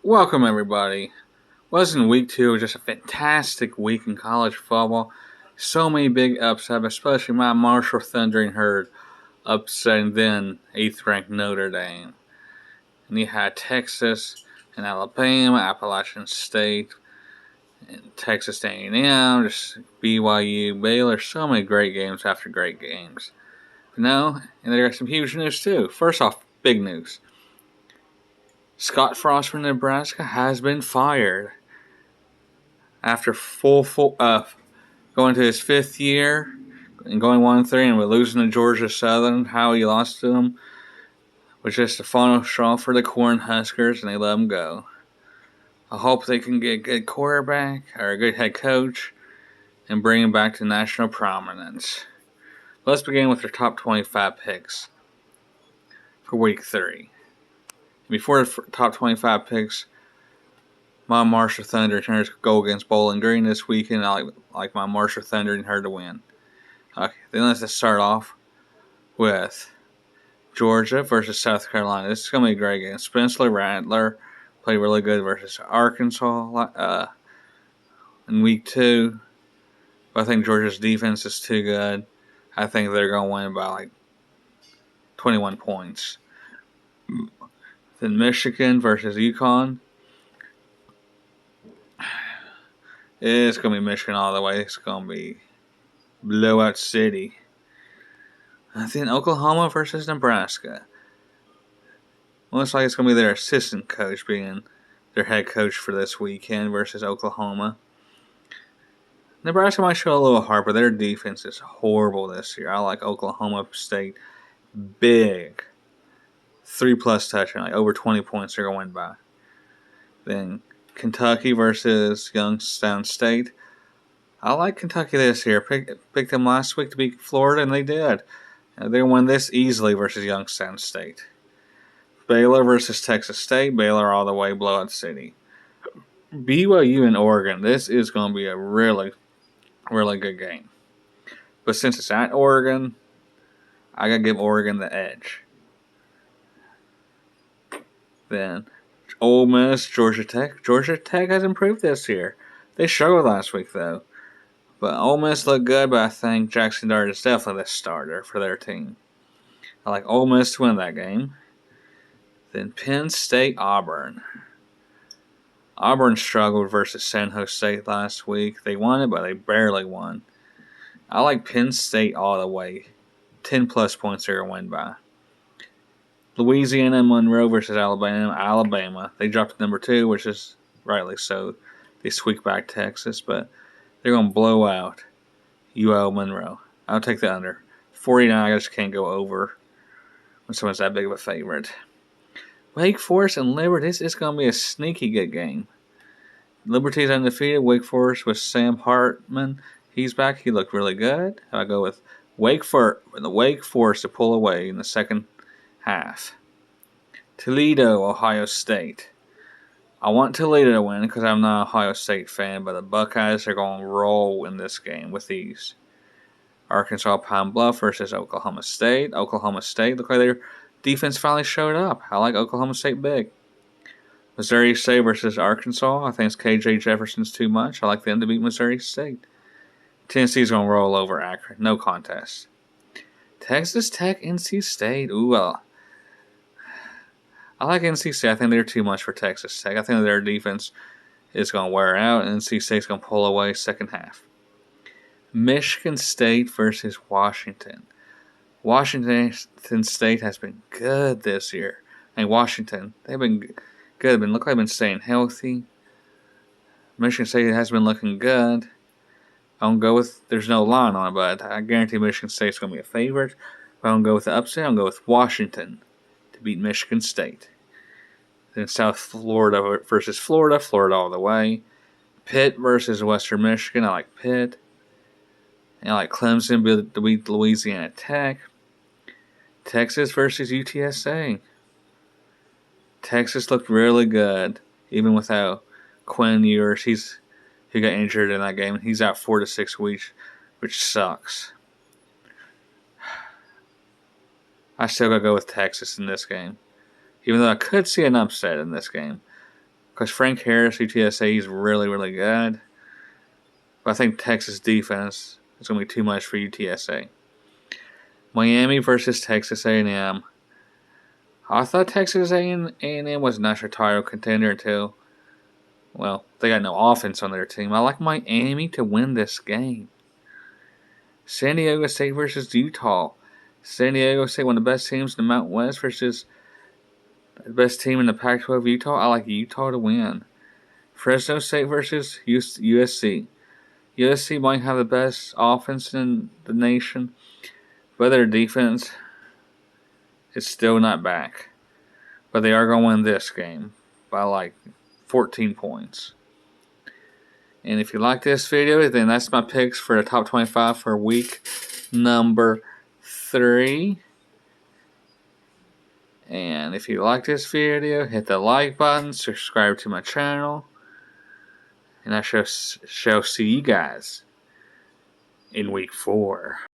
Welcome, everybody. Wasn't week 2 was just a fantastic week in college football? So many big upsets, especially my Marshall Thundering Herd upsetting then 8th ranked Notre Dame. And you had Texas and Alabama, Appalachian State, and Texas A&M, just BYU, Baylor. So many great games after great games. And there are some huge news too. First off, big news. Scott Frost from Nebraska has been fired after going to his 5th year and going 1-3, and we're losing to Georgia Southern. How he lost to them was just the final straw for the Cornhuskers, and they let him go. I hope they can get a good quarterback or a good head coach and bring him back to national prominence. Let's begin with our top 25 picks for week 3. Before the top 25 picks, my Marshall Thunder Turners go against Bowling Green this weekend. I like my Marshall Thunder and her to win. Okay, then let's start off with Georgia versus South Carolina. This is going to be a great game. Spencer Rattler played really good versus Arkansas in week 2. But I think Georgia's defense is too good. I think they're going to win by like 21 points. Then Michigan versus UConn. It's going to be Michigan all the way. It's going to be blowout city. And then Oklahoma versus Nebraska. Looks like it's going to be their assistant coach being their head coach for this weekend versus Oklahoma. Nebraska might show a little heart, but their defense is horrible this year. I like Oklahoma State big. 3+ touchdown, like over 20 points they're going to win by. Then Kentucky versus Youngstown State. I like Kentucky this year. Picked them last week to beat Florida, and they did. They won this easily versus Youngstown State. Baylor versus Texas State. Baylor all the way, blowout city. BYU and Oregon. This is going to be a really, really good game. But since it's at Oregon, I got to give Oregon the edge. Then Ole Miss, Georgia Tech. Georgia Tech has improved this year. They struggled last week, though. But Ole Miss looked good, but I think Jackson Dart is definitely the starter for their team. I like Ole Miss to win that game. Then Penn State, Auburn. Auburn struggled versus San Jose State last week. They won it, but they barely won. I like Penn State all the way. 10+ points they're going to win by. Louisiana and Monroe versus Alabama. Alabama. They dropped to number 2, which is rightly so. They squeaked back Texas, but they're going to blow out UL Monroe. I'll take the under. 49, I just can't go over when someone's that big of a favorite. Wake Forest and Liberty. This is going to be a sneaky good game. Liberty's undefeated. Wake Forest with Sam Hartman. He's back. He looked really good. I go with Wake Forest to pull away in the second half. Toledo, Ohio State. I want Toledo to win because I'm not an Ohio State fan, but the Buckeyes are going to roll in this game with ease. Arkansas Pine Bluff versus Oklahoma State. Oklahoma State look like their defense finally showed up. I like Oklahoma State big. Missouri State versus Arkansas. I think it's KJ Jefferson's too much. I like them to beat Missouri State. Tennessee's going to roll over Akron. No contest. Texas Tech, NC State. Ooh, I like NC State. I think they're too much for Texas Tech. I think their defense is going to wear out, and NC State's going to pull away second half. Michigan State versus Washington. Washington State has been good this year. And Washington, they've been good. Look like they've been staying healthy. Michigan State has been looking good. I don't go with, there's no line on it, but I guarantee Michigan State's going to be a favorite. If I don't go with the upset, I'm going to go with Washington to beat Michigan State. Then South Florida versus Florida. Florida all the way. Pitt versus Western Michigan. I like Pitt. And I like Clemson to beat Louisiana Tech. Texas versus UTSA. Texas looked really good, even without Quinn Ewers. He got injured in that game. He's out 4 to 6 weeks, which sucks. I still gotta go with Texas in this game, even though I could see an upset in this game. Because Frank Harris, UTSA, he's really, really good. But I think Texas defense is going to be too much for UTSA. Miami versus Texas A&M. I thought Texas A&M was a national title contender until, well, they got no offense on their team. I like Miami to win this game. San Diego State versus Utah. San Diego State, one of the best teams in the Mountain West versus the best team in the Pac-12, Utah. I like Utah to win. Fresno State versus USC. USC might have the best offense in the nation, but their defense is still not back. But they are going to win this game by like 14 points. And if you like this video, then that's my picks for the top 25 for week number 3. And if you like this video, hit the like button, subscribe to my channel, and I shall see you guys in week 4.